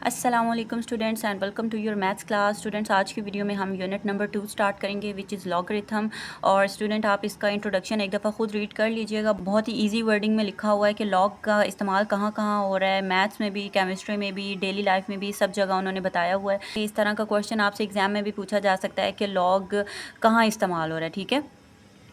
अस्सलामुअलैकुम students and welcome to your maths class. Students, आज की वीडियो में हम यूनिट नंबर 2 स्टार्ट करेंगे विच इज़ लॉगरिथम। और स्टूडेंट, आप इसका इंट्रोडक्शन एक दफ़ा खुद रीड कर लीजिएगा। बहुत ही इजी वर्डिंग में लिखा हुआ है कि लॉग का इस्तेमाल कहाँ कहाँ हो रहा है, मैथ्स में भी, केमिस्ट्री में भी, डेली लाइफ में भी, सब जगह उन्होंने बताया हुआ है। इस तरह का क्वेश्चन आपसे एग्ज़ाम में भी पूछा जा सकता है कि लॉग कहाँ इस्तेमाल हो रहा है। ठीक है,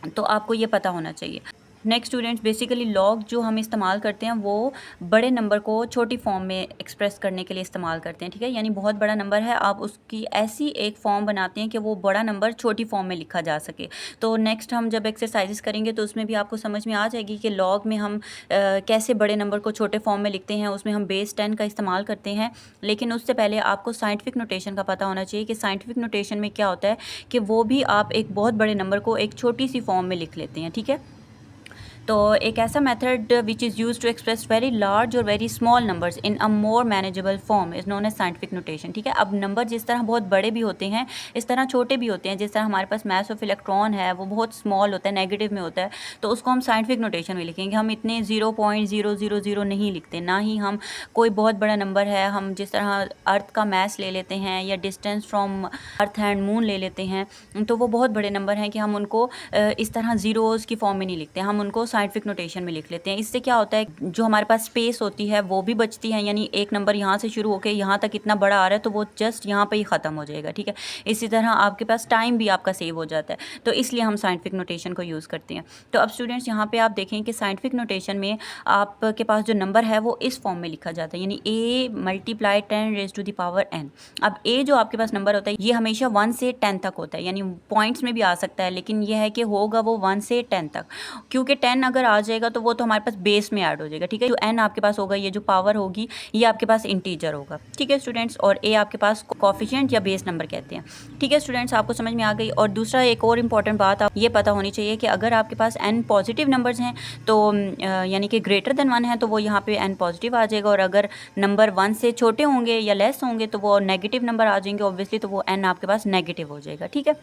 तो आपको ये पता होना चाहिए। नेक्स्ट स्टूडेंट्स, बेसिकली लॉग जो हम इस्तेमाल करते हैं वो बड़े नंबर को छोटी फॉर्म में एक्सप्रेस करने के लिए इस्तेमाल करते हैं। ठीक है, यानी बहुत बड़ा नंबर है, आप उसकी ऐसी एक फॉर्म बनाते हैं कि वो बड़ा नंबर छोटी फॉर्म में लिखा जा सके। तो नेक्स्ट हम जब एक्सरसाइजेस करेंगे तो उसमें भी आपको समझ में आ जाएगी कि लॉग में हम कैसे बड़े नंबर को छोटे फॉर्म में लिखते हैं। उसमें हम बेस 10 का इस्तेमाल करते हैं, लेकिन उससे पहले आपको साइंटिफिक नोटेशन का पता होना चाहिए कि साइंटिफिक नोटेशन में क्या होता है कि वो भी आप एक बहुत बड़े नंबर को एक छोटी सी फॉर्म में लिख लेते हैं। ठीक है, तो एक ऐसा method which is use to express very large और very small numbers in a more manageable form is known as scientific notation. ठीक है, अब नंबर जिस तरह बहुत बड़े भी होते हैं इस तरह छोटे भी होते हैं। जिस तरह हमारे पास मास ऑफ इलेक्ट्रॉन है वो बहुत स्मॉल होता है, नेगेटिव में होता है, तो उसको हम साइंटिफिक नोटेशन में लिखेंगे। हम इतने 0.000 नहीं लिखते, ना ही हम कोई बहुत बड़ा नंबर है, हम जिस तरह अर्थ का मास ले लेते हैं या distance from earth and moon ले लेते हैं, तो वो बहुत बड़े नंबर हैं कि हम उनको इस तरह ज़ीरोज़ की फॉर्म में नहीं लिखते, हम उनको साइंटिफिक नोटेशन में लिख लेते हैं। इससे क्या होता है, जो हमारे पास स्पेस होती है वो भी बचती है, यानी एक नंबर यहाँ से शुरू होकर यहाँ तक इतना बड़ा आ रहा है तो वो जस्ट यहाँ पे ही ख़त्म हो जाएगा। ठीक है, इसी तरह आपके पास टाइम भी आपका सेव हो जाता है, तो इसलिए हम साइंटिफिक नोटेशन को यूज़ करते हैं। तो अब स्टूडेंट्स, यहाँ पे आप देखें कि साइंटिफिक नोटेशन में आपके पास जो नंबर है वो इस फॉर्म में लिखा जाता है, यानी a multiply 10 raise to the power n। अब a जो आपके पास नंबर होता है ये हमेशा 1 से 10 तक होता है, यानी पॉइंट्स में भी आ सकता है, लेकिन यह है कि होगा वो 1 से 10 तक, क्योंकि 10 अगर आ जाएगा तो वो तो हमारे पास बेस में ऐड हो जाएगा। ठीक है, जो n आपके पास होगा, ये जो पावर होगी ये आपके पास इंटीजर होगा। ठीक है स्टूडेंट्स, और a आपके पास कोफिशिएंट या बेस नंबर कहते हैं। ठीक है स्टूडेंट्स, आपको समझ में आ गई। और दूसरा एक और इम्पॉर्टेंट बात आप ये पता होनी चाहिए कि अगर आपके पास n पॉजिटिव नंबर्स हैं तो यानी कि ग्रेटर देन 1 है तो वो यहाँ पे n पॉजिटिव आ जाएगा, और अगर नंबर 1 से छोटे होंगे या लेस होंगे तो वो नेगेटिव नंबर आ जाएंगे ऑब्वियसली, तो वो n आपके पास नेगेटिव हो जाएगा। ठीक है,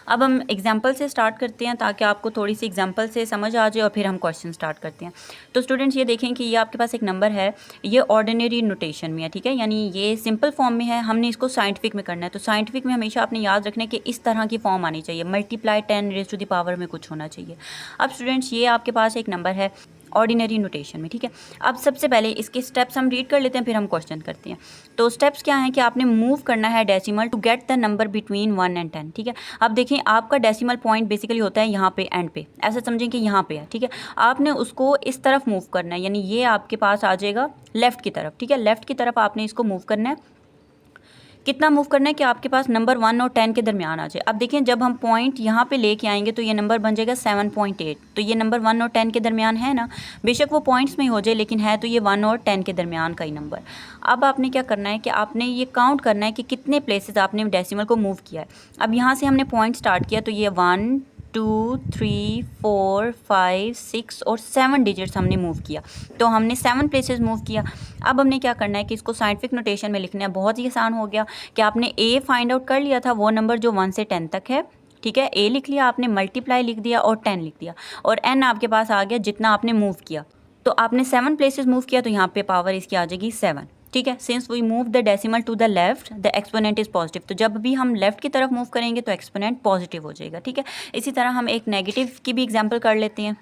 अब हम एग्जाम्पल से स्टार्ट करते हैं ताकि आपको थोड़ी सी एग्जाम्पल से समझ आ जाए और फिर हम क्वेश्चन स्टार्ट करते हैं। तो स्टूडेंट्स, ये देखें कि ये आपके पास एक नंबर है, ये ऑर्डिनरी नोटेशन में है। ठीक है, यानी ये सिंपल फॉर्म में है, हमने इसको साइंटिफिक में करना है। तो साइंटिफिक में हमेशा आपने याद रखना है कि इस तरह की फॉर्म आनी चाहिए, multiply 10 raise to the power में कुछ होना चाहिए। अब स्टूडेंट्स, ये आपके पास एक नंबर है ऑर्डिनरी नोटेशन में। ठीक है, अब सबसे पहले इसके स्टेप्स हम रीड कर लेते हैं, फिर हम क्वेश्चन करते हैं। तो स्टेप्स क्या हैं कि आपने मूव करना है decimal to get the number between 1 and 10। ठीक है, अब देखें आपका डेसिमल पॉइंट बेसिकली होता है यहाँ पे एंड पे, ऐसा समझें कि यहाँ पे है। ठीक है, आपने उसको इस तरफ मूव करना है, यानी ये आपके पास आ जाएगा लेफ़्ट की तरफ। ठीक है, लेफ़्ट की तरफ आपने इसको मूव करना है। कितना मूव करना है कि आपके पास नंबर 1 और 10 के दरमियान आ जाए। अब देखें, जब हम पॉइंट यहाँ पे लेके आएंगे तो ये नंबर बन जाएगा 7.8। तो ये नंबर 1 और 10 के दरमियान है ना, बेशक वो पॉइंट्स में ही हो जाए, लेकिन है तो ये 1 और 10 के दरमियान का ही नंबर। अब आपने क्या करना है कि आपने ये काउंट करना है कि कितने प्लेसेस आपने डेसिमल को मूव किया है। अब यहाँ से हमने पॉइंट स्टार्ट किया तो ये 1 2 3 4 5 6 और 7 डिजिट्स हमने मूव किया, तो हमने 7 प्लेसेस मूव किया। अब हमने क्या करना है कि इसको साइंटिफिक नोटेशन में लिखना है। बहुत ही आसान हो गया कि आपने a फाइंड आउट कर लिया था, वो नंबर जो 1 से 10 तक है। ठीक है, a लिख लिया आपने, मल्टीप्लाई लिख दिया और 10 लिख दिया, और n आपके पास आ गया जितना आपने मूव किया। तो आपने 7 प्लेसेस मूव किया तो यहाँ पे पावर इसकी आ जाएगी 7। ठीक है, since we move the decimal to the left the exponent is positive, तो जब भी हम लेफ्ट की तरफ मूव करेंगे तो एक्सपोनेंट पॉजिटिव हो जाएगा। ठीक है, इसी तरह हम एक नेगेटिव की भी एग्जांपल कर लेते हैं।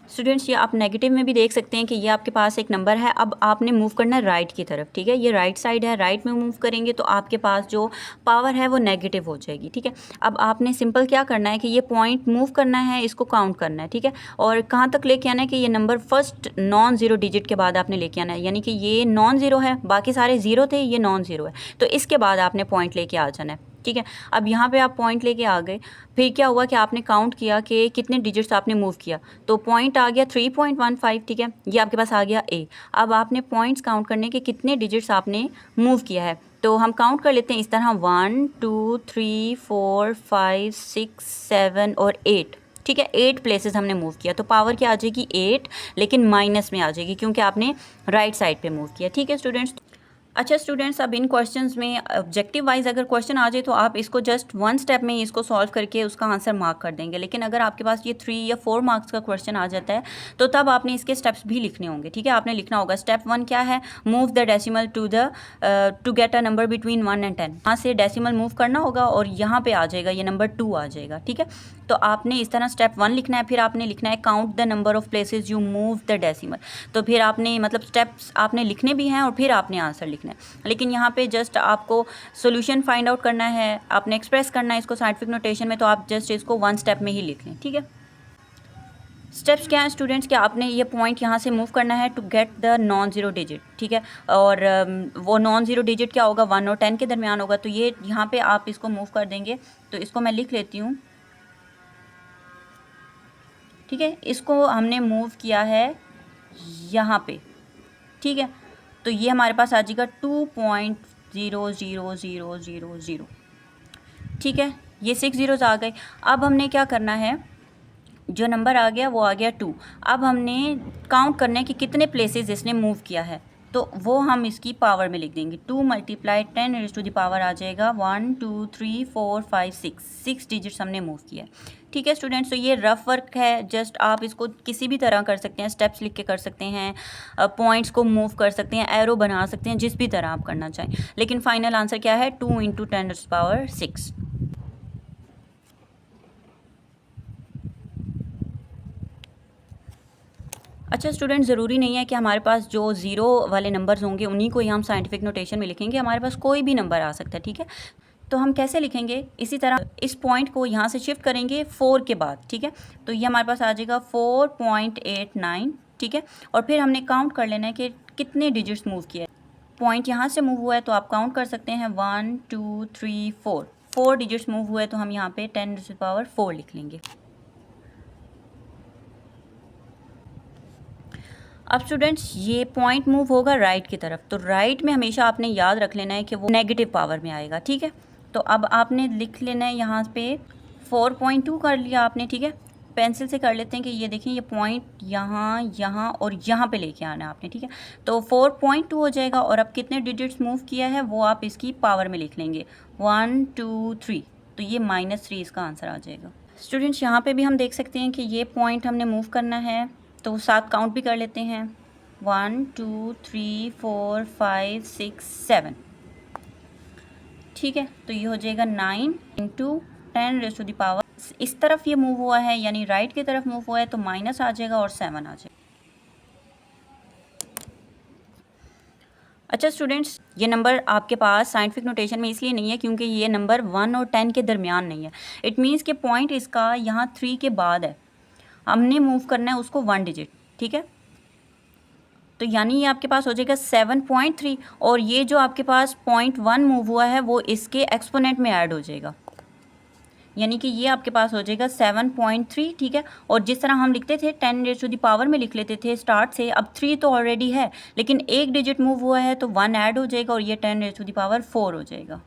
स्टूडेंट्स, ये आप नेगेटिव में भी देख सकते हैं कि ये आपके पास एक नंबर है, अब आपने मूव करना है राइट की तरफ। ठीक है, ये राइट साइड है, राइट में मूव करेंगे तो आपके पास जो पावर है वो नेगेटिव हो जाएगी। ठीक है, अब आपने सिंपल क्या करना है कि ये पॉइंट मूव करना है, इसको काउंट करना है। ठीक है, और कहाँ तक लेके आना है कि ये number first non zero digit के बाद आपने लेके आना है, यानी कि ये नॉन ज़ीरो है, बाकी सारे ज़ीरो थे, ये नॉन ज़ीरो है, तो इसके बाद आपने पॉइंट लेके आ जाना है। ठीक है, अब यहाँ पे आप पॉइंट लेके आ गए, फिर क्या हुआ कि आपने काउंट किया कि कितने डिजिट्स आपने मूव किया, तो पॉइंट आ गया 3.15। ठीक है, ये आपके पास आ गया a। अब आपने पॉइंट्स काउंट करने के कितने डिजिट्स आपने मूव किया है, तो हम काउंट कर लेते हैं इस तरह 1 2 3 4 5 6 7 और 8। ठीक है, 8 प्लेसेस हमने मूव किया, तो पावर क्या आ जाएगी 8, लेकिन माइनस में आ जाएगी क्योंकि आपने राइट साइड पे मूव किया। ठीक है स्टूडेंट्स, अच्छा स्टूडेंट्स, अब इन क्वेश्चंस में ऑब्जेक्टिव वाइज अगर क्वेश्चन आ जाए तो आप इसको जस्ट 1 स्टेप में ही इसको सॉल्व करके उसका आंसर मार्क कर देंगे। लेकिन अगर आपके पास ये 3 या 4 मार्क्स का क्वेश्चन आ जाता है तो तब आपने इसके स्टेप्स भी लिखने होंगे। ठीक है, आपने लिखना होगा स्टेप 1 क्या है, move the decimal to get a number between 1 and 10। यहाँ से डेसिमल मूव करना होगा और यहाँ पे आ जाएगा, ये नंबर 2 आ जाएगा। ठीक है, तो आपने इस तरह स्टेप 1 लिखना है। फिर आपने लिखना है count the number of places you move the decimal. तो फिर आपने मतलब स्टेप्स आपने लिखने भी हैं और फिर आपने आंसर लिखना है। लेकिन यहाँ पे जस्ट आपको सॉल्यूशन फाइंड आउट करना है, आपने एक्सप्रेस करना है इसको साइंटिफिक नोटेशन में, तो आप जस्ट इसको 1 स्टेप में ही लिख लें। ठीक है, स्टेप्स क्या हैं स्टूडेंट्स, कि आपने ये पॉइंट यहाँ से मूव करना है to get the non zero digit. ठीक है, और वो नॉन ज़ीरो डिजिट क्या होगा, 1 और 10 के दरमियान होगा। तो ये यहाँ पे आप इसको मूव कर देंगे। तो इसको मैं लिख लेती हूँ। ठीक है, इसको हमने मूव किया है यहाँ पे। ठीक है, तो ये हमारे पास आ जाएगा 2.00000। ठीक है, ये 6 ज़ीरोज़ आ गए। अब हमने क्या करना है, जो नंबर आ गया वो आ गया 2। अब हमने काउंट करना है कि कितने प्लेसेस इसने मूव किया है, तो वो हम इसकी पावर में लिख देंगे। 2 × 10 रेज़ टू द पावर आ जाएगा 1 2 3 4 5 6 डिजिट्स हमने मूव किया है। ठीक है स्टूडेंट्स, तो ये रफ वर्क है। जस्ट आप इसको किसी भी तरह कर सकते हैं, स्टेप्स लिख के कर सकते हैं, पॉइंट्स को मूव कर सकते हैं, एरो बना सकते हैं, जिस भी तरह आप करना चाहें। लेकिन फाइनल आंसर क्या है, 2 × 10⁻⁶। अच्छा स्टूडेंट, ज़रूरी नहीं है कि हमारे पास जो ज़ीरो वाले नंबर्स होंगे उन्हीं को ही हम साइंटिफिक नोटेशन में लिखेंगे। हमारे पास कोई भी नंबर आ सकता है। ठीक है, तो हम कैसे लिखेंगे, इसी तरह इस पॉइंट को यहाँ से शिफ्ट करेंगे 4 के बाद। ठीक है, तो ये हमारे पास आ जाएगा 4.89। ठीक है, और फिर हमने काउंट कर लेना है कि कितने डिजिट्स मूव किया है। पॉइंट यहाँ से मूव हुआ है तो आप काउंट कर सकते हैं 1 2 3 4 डिजिट्स मूव हुए, तो हम यहाँ पे 10⁻⁴ लिख लेंगे। अब स्टूडेंट्स, ये पॉइंट मूव होगा राइट की तरफ, तो राइट में हमेशा आपने याद रख लेना है कि वो नेगेटिव पावर में आएगा। ठीक है, तो अब आपने लिख लेना है यहाँ पे 4.2 कर लिया आपने। ठीक है, पेंसिल से कर लेते हैं कि ये देखें, ये पॉइंट यहाँ यहाँ और यहाँ पे लेके आना है आपने। ठीक है, तो 4.2 हो जाएगा। और अब कितने डिजिट्स मूव किया है वो आप इसकी पावर में लिख लेंगे 1 2 3, तो ये -3 इसका आंसर आ जाएगा। स्टूडेंट्स, यहाँ पे भी हम देख सकते हैं कि ये पॉइंट हमने मूव करना है, तो साथ काउंट भी कर लेते हैं 1 2 3 4 5 6 7। ठीक है, तो ये हो जाएगा 9 × 10⁻⁴ इस तरफ ये मूव हुआ है, यानी राइट की तरफ मूव हुआ है, तो माइनस आ जाएगा और 7 आ जाएगा। अच्छा स्टूडेंट्स, ये नंबर आपके पास साइंटिफिक नोटेशन में इसलिए नहीं है क्योंकि ये नंबर 1 और 10 के दरमियान नहीं है। इट मीन्स कि पॉइंट इसका यहाँ 3 के बाद है, हमने मूव करना है उसको 1 डिजिट। ठीक है, तो यानी ये आपके पास हो जाएगा 7.3, और ये जो आपके पास 0.1 मूव हुआ है वो इसके एक्सपोनेंट में ऐड हो जाएगा, यानी कि ये आपके पास हो जाएगा 7.3। ठीक है, और जिस तरह हम लिखते थे 10⁻⁴ में लिख लेते थे स्टार्ट से, अब 3 तो ऑलरेडी है लेकिन एक डिजिट मूव हुआ है तो 1 ऐड हो जाएगा और ये 10⁻⁴ हो जाएगा।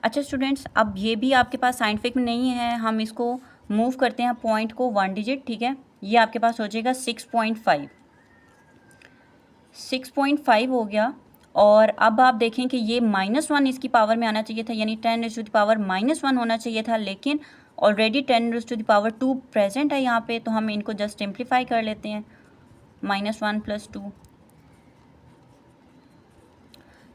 अच्छा स्टूडेंट्स, अब ये भी आपके पास साइंटिफिक में नहीं है, हम इसको मूव करते हैं पॉइंट को 1 डिजिट। ठीक है, ये आपके पास हो जाएगा 6.5 हो गया। और अब आप देखें कि ये -1 इसकी पावर में आना चाहिए था, यानी 10⁻⁻⁻1 होना चाहिए था, लेकिन ऑलरेडी 10⁻2 प्रेजेंट है यहाँ पे, तो हम इनको जस्ट सिंप्लीफाई कर लेते हैं -1 + 2।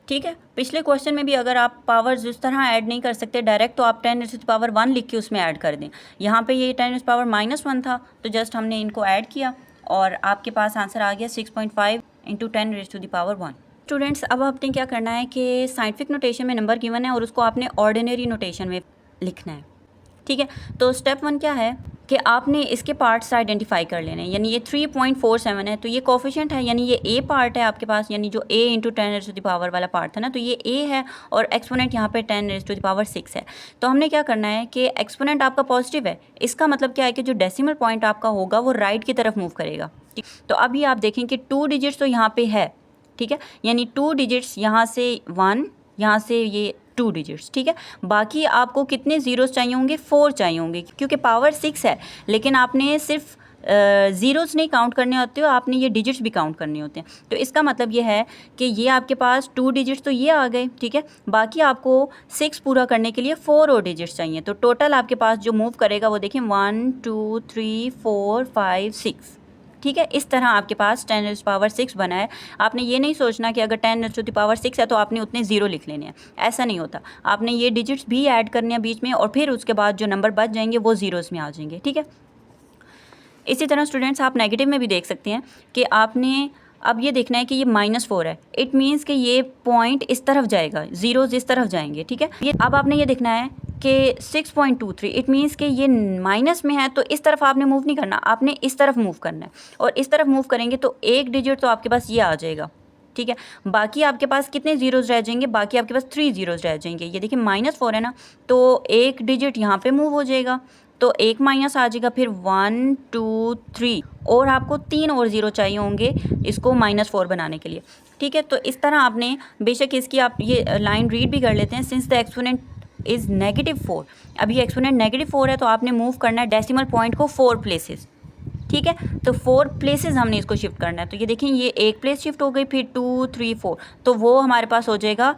ठीक है, पिछले क्वेश्चन में भी अगर आप पावर्स इस तरह ऐड नहीं कर सकते डायरेक्ट, तो आप 10⁻1 लिख के उसमें ऐड कर दें। यहाँ पे ये 10⁻⁻1 था, तो जस्ट हमने इनको ऐड किया और आपके पास आंसर आ गया 6.5 × 10⁻1। स्टूडेंट्स, अब आपने क्या करना है कि साइंटिफिक नोटेशन में नंबर गिवन है और उसको आपने ऑर्डिनरी नोटेशन में लिखना है। ठीक है, तो स्टेप 1 क्या है कि आपने इसके पार्ट्स आइडेंटिफाई कर लेने हैं, यानी ये 3.47 है, तो ये कोफिशिएंट है, यानी ये ए पार्ट है आपके पास, यानी जो a × 10⁻⁴ वाला पार्ट था ना, तो ये a है और एक्सपोनेंट यहाँ पे 10⁻⁶ है। तो हमने क्या करना है कि एक्सपोनेंट आपका पॉजिटिव है, इसका मतलब क्या है कि जो डेसिमल पॉइंट आपका होगा वो राइट की तरफ मूव करेगा। ठीक, तो अभी आप देखें कि 2 डिजिट्स तो यहाँ पे है। ठीक है, यानी 2 डिजिट्स यहाँ से 1, यहाँ से ये 2 डिजिट्स। ठीक है, बाकी आपको कितने ज़ीरोज़ चाहिए होंगे, 4 चाहिए होंगे, क्योंकि पावर 6 है, लेकिन आपने सिर्फ ज़ीरोज़ नहीं काउंट करने होते हो, आपने ये डिजिट्स भी काउंट करने होते हैं। तो इसका मतलब ये है कि ये आपके पास 2 डिजिट्स तो ये आ गए, ठीक है। बाकी आपको 6 पूरा करने के लिए 4 और डिजिट्स चाहिए। तो टोटल आपके पास जो मूव करेगा वो देखिए 1 2 3 4 5 6, ठीक है। इस तरह आपके पास 10⁻6 बना है। आपने ये नहीं सोचना कि अगर 10⁻6 है तो आपने उतने ज़ीरो लिख लेने हैं, ऐसा नहीं होता। आपने ये डिजिट्स भी ऐड करने हैं बीच में, और फिर उसके बाद जो नंबर बच जाएंगे वो ज़ीरोज़ में आ जाएंगे, ठीक है। इसी तरह स्टूडेंट्स आप नेगेटिव में भी देख सकते हैं कि आपने अब ये देखना है कि ये -4 है। इट मीन्स कि ये पॉइंट इस तरफ जाएगा, ज़ीरोज़ इस तरफ जाएंगे, ठीक है। ये अब आपने ये देखना है कि 6.23, इट मीन्स कि ये माइनस में है, तो इस तरफ आपने मूव नहीं करना, आपने इस तरफ मूव करना है। और इस तरफ मूव करेंगे तो एक डिजिट तो आपके पास ये आ जाएगा, ठीक है। बाकी आपके पास कितने ज़ीरोज़ रह जाएंगे? बाकी आपके पास 3 ज़ीरोज़ रह जाएंगे। ये देखिए -4 है ना, तो एक डिजिट यहाँ पे मूव हो जाएगा, तो एक माइनस आ जाएगा, फिर 1 2 3, और आपको 3 और ज़ीरो चाहिए होंगे इसको -4 बनाने के लिए, ठीक है। तो इस तरह आपने, बेशक इसकी आप ये लाइन रीड भी कर लेते हैं, सिंस द एक्सपोनेंट इज़ -4। अब ये एक्सपोनेंट -4 है तो आपने मूव करना है डेसिमल पॉइंट को 4 प्लेसेस, ठीक है। तो 4 प्लेसेस हमने इसको शिफ्ट करना है। तो ये देखें, ये एक प्लेस शिफ्ट हो गई, फिर 2 3 4, तो वो हमारे पास हो जाएगा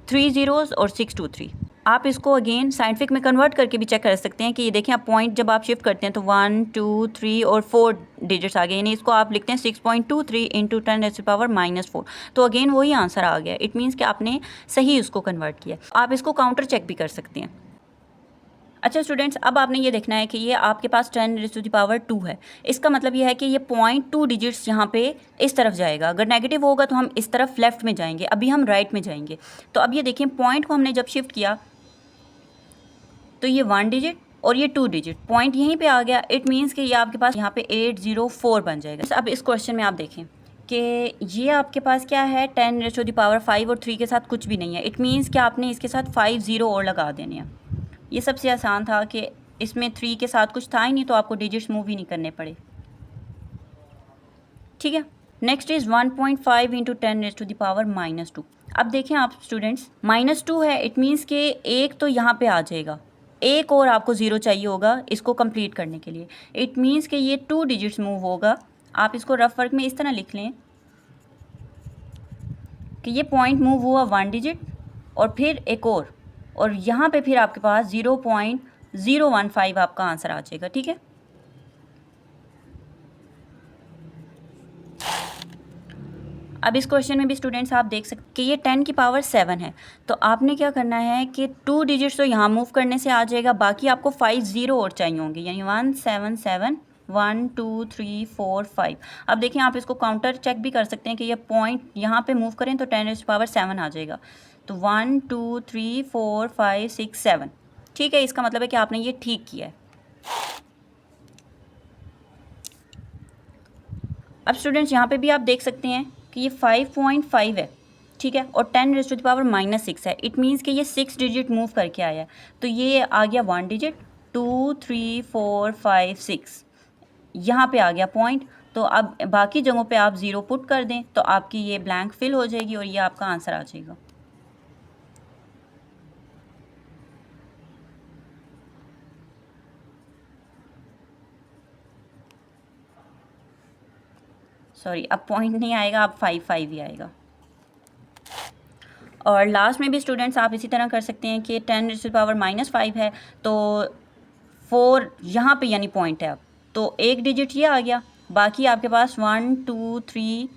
3 ज़ीरोज़ और 6 2 3। आप इसको अगेन साइंटिफिक में कन्वर्ट करके भी चेक कर सकते हैं कि ये देखें, आप पॉइंट जब आप शिफ्ट करते हैं तो 1 2 3 और 4 डिजिट्स आ गए, यानी इसको आप लिखते हैं 6.23 इंटू 10⁻⁻4। तो अगेन वही आंसर आ गया। इट मीन्स कि आपने सही उसको कन्वर्ट किया। आप इसको काउंटर चेक भी कर सकते हैं। अच्छा स्टूडेंट्स, अब आपने ये देखना है कि ये आपके पास 10⁻2 है। इसका मतलब ये है कि ये 0.2 डिजिट्स यहाँ पे इस तरफ जाएगा। अगर नेगेटिव होगा तो हम इस तरफ लेफ्ट में जाएंगे, अभी हम राइट में जाएंगे। तो अब ये देखिए, पॉइंट को हमने जब शिफ्ट किया तो ये 1 डिजिट और ये 2 डिजिट, पॉइंट यहीं पे आ गया। इट मीन्स कि ये आपके पास यहाँ पे 804 बन जाएगा। अब इस क्वेश्चन में आप देखें कि ये आपके पास क्या है, 10⁻5 और 3 के साथ कुछ भी नहीं है। इट मीन्स कि आपने इसके साथ 5 ज़ीरो और लगा देने हैं। ये सबसे आसान था कि इसमें 3 के साथ कुछ था ही नहीं, तो आपको डिजिट्स मूव ही नहीं करने पड़े, ठीक है। Next is 1.5 into 10⁻2। अब देखें आप स्टूडेंट्स, -2 है, इट मीन्स कि एक तो यहाँ पे आ जाएगा, एक और आपको ज़ीरो चाहिए होगा इसको कंप्लीट करने के लिए। इट मीन्स कि ये 2 डिजिट्स मूव होगा। आप इसको रफ वर्क में इस तरह लिख लें कि ये पॉइंट मूव हुआ 1 डिजिट और फिर एक और यहाँ पे फिर आपके पास 0.015 आपका आंसर आ जाएगा, ठीक है। अब इस क्वेश्चन में भी स्टूडेंट्स आप देख सकते कि ये 10⁻7 है। तो आपने क्या करना है कि 2 डिजिट्स तो यहाँ मूव करने से आ जाएगा, बाकी आपको 5 ज़ीरो और चाहिए होंगे, यानी 1 7 7 1 2 3 4 5। अब देखिए, आप इसको काउंटर चेक भी कर सकते हैं कि ये पॉइंट यहाँ पे मूव करें तो 10⁻7 आ जाएगा। तो 1 2 3 4 5 6 7, ठीक है। इसका मतलब है कि आपने ये ठीक किया है। अब स्टूडेंट्स यहाँ पे भी आप देख सकते हैं कि ये 5.5 है, ठीक है, और 10⁻6 है। इट मीन्स कि ये 6 डिजिट मूव करके आया है। तो ये आ गया 1 डिजिट, 2 3 4 5 6, यहाँ पे आ गया पॉइंट। तो अब बाकी जगहों पे आप ज़ीरो पुट कर दें तो आपकी ये ब्लैंक फिल हो जाएगी और ये आपका आंसर आ जाएगा। सॉरी, अब पॉइंट नहीं आएगा, अब 5 5 ही आएगा। और लास्ट में भी स्टूडेंट्स आप इसी तरह कर सकते हैं कि 10⁻5 है, तो 4 यहाँ पे यानी पॉइंट है। अब तो एक डिजिट ये आ गया, बाकी आपके पास 1 2 3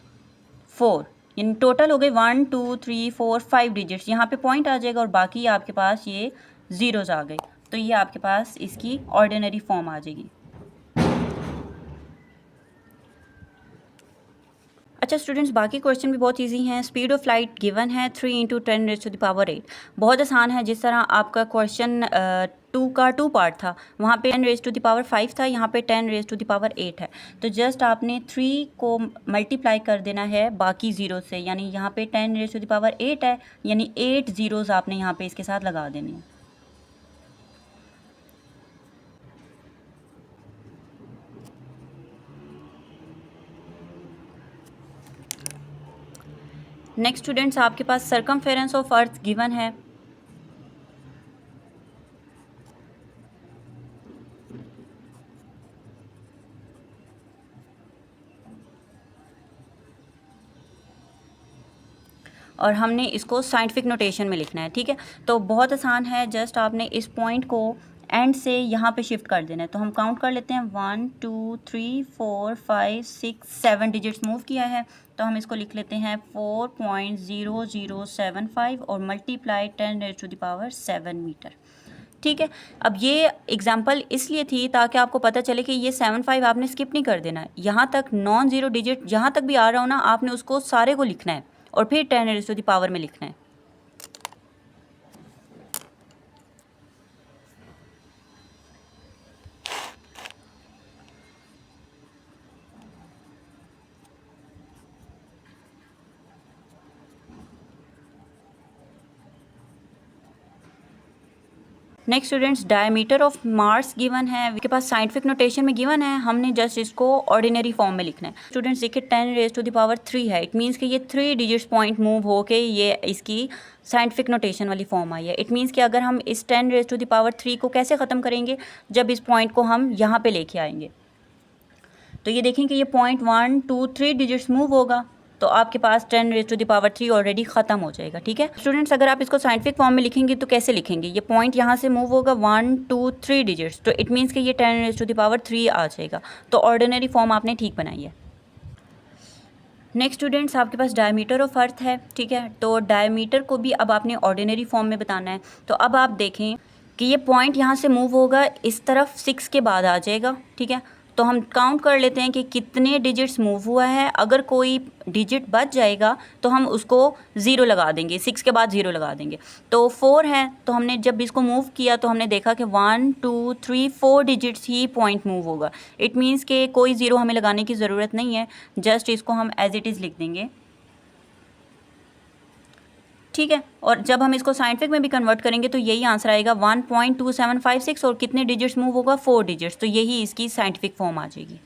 4, यानी टोटल हो गए 1 2 3 4 5 डिजिट्स। यहाँ पे पॉइंट आ जाएगा और बाकी आपके पास ये ज़ीरोज़ आ गए। तो ये आपके पास इसकी ऑर्डिनरी फॉर्म आ जाएगी। अच्छा स्टूडेंट्स, बाकी क्वेश्चन भी बहुत इजी हैं। स्पीड ऑफ लाइट गिवन है 3 इंटू 10⁻8। बहुत आसान है। जिस तरह आपका क्वेश्चन 2 का 2 पार्ट था, वहाँ पे 10⁻5 था, यहाँ पे 10⁻8 है। तो जस्ट आपने 3 को मल्टीप्लाई कर देना है बाकी ज़ीरो से, यानी यहाँ पे 10⁻8 है, यानी 8 ज़ीरोज़ आपने यहाँ पे इसके साथ लगा देने हैं। नेक्स्ट स्टूडेंट्स, आपके पास सर्कमफेरेंस ऑफ अर्थ गिवन है। और हमने इसको साइंटिफिक नोटेशन में लिखना है, ठीक है। तो बहुत आसान है, जस्ट आपने इस पॉइंट को एंड से यहाँ पे शिफ्ट कर देना है। तो हम काउंट कर लेते हैं, 1 2 3 4 5 6 7 डिजिट्स मूव किया है। तो हम इसको लिख लेते हैं 4.0075 और मल्टीप्लाई 10⁻⁷ मीटर, ठीक है। अब ये एग्जाम्पल इसलिए थी ताकि आपको पता चले कि ये 75 आपने स्किप नहीं कर देना। यहाँ तक नॉन ज़ीरो डिजिट जहाँ तक भी आ रहा हो ना, आपने उसको सारे को लिखना है और फिर 10⁻⁴ में लिखना है। Next students, diameter of Mars given है, आपके पास साइंटिफिक नोटेशन में गिवन है, हमने जस्ट इसको ऑर्डिनरी फॉर्म में लिखना है। स्टूडेंट्स देखिए 10⁻³ है, इट मीन्स कि ये 3 डिजिट्स पॉइंट मूव हो के ये इसकी साइंटिफिक नोटेशन वाली फॉर्म आई है। इट मीन्स कि अगर हम इस 10⁻³ को कैसे ख़त्म करेंगे, जब इस पॉइंट को हम यहाँ पे लेके आएंगे। तो ये देखें कि ये पॉइंट 1 2 3 डिजिट्स मूव होगा, तो आपके पास 10⁻³ ऑलरेडी ख़त्म हो जाएगा, ठीक है। स्टूडेंट्स अगर आप इसको साइंटिफिक फॉर्म में लिखेंगे तो कैसे लिखेंगे, ये पॉइंट यहाँ से मूव होगा 1 2 3 डिजिट्स, तो इट मीन्स कि ये 10⁻³ आ जाएगा। तो ऑर्डिनरी फॉर्म आपने ठीक बनाई है। नेक्स्ट स्टूडेंट्स, आपके पास डायमीटर ऑफ अर्थ है, ठीक है। तो डायमीटर को भी अब आपने ऑर्डिनरी फॉर्म में बताना है। तो अब आप देखें कि ये पॉइंट यहाँ से मूव होगा, इस तरफ 6 के बाद आ जाएगा, ठीक है। तो हम काउंट कर लेते हैं कि कितने डिजिट्स मूव हुआ है। अगर कोई डिजिट बच जाएगा तो हम उसको 0 लगा देंगे, 6 के बाद 0 लगा देंगे। तो 4 है, तो हमने जब इसको मूव किया तो हमने देखा कि 1 2 3 4 डिजिट्स ही पॉइंट मूव होगा। इट मीन्स कि कोई 0 हमें लगाने की ज़रूरत नहीं है, जस्ट इसको हम एज इट इज़ लिख देंगे, ठीक है। और जब हम इसको साइंटिफिक में भी कन्वर्ट करेंगे तो यही आंसर आएगा 1.2756 और कितने डिजिट्स मूव होगा, 4 डिजिट्स। तो यही इसकी साइंटिफिक फॉर्म आ जाएगी।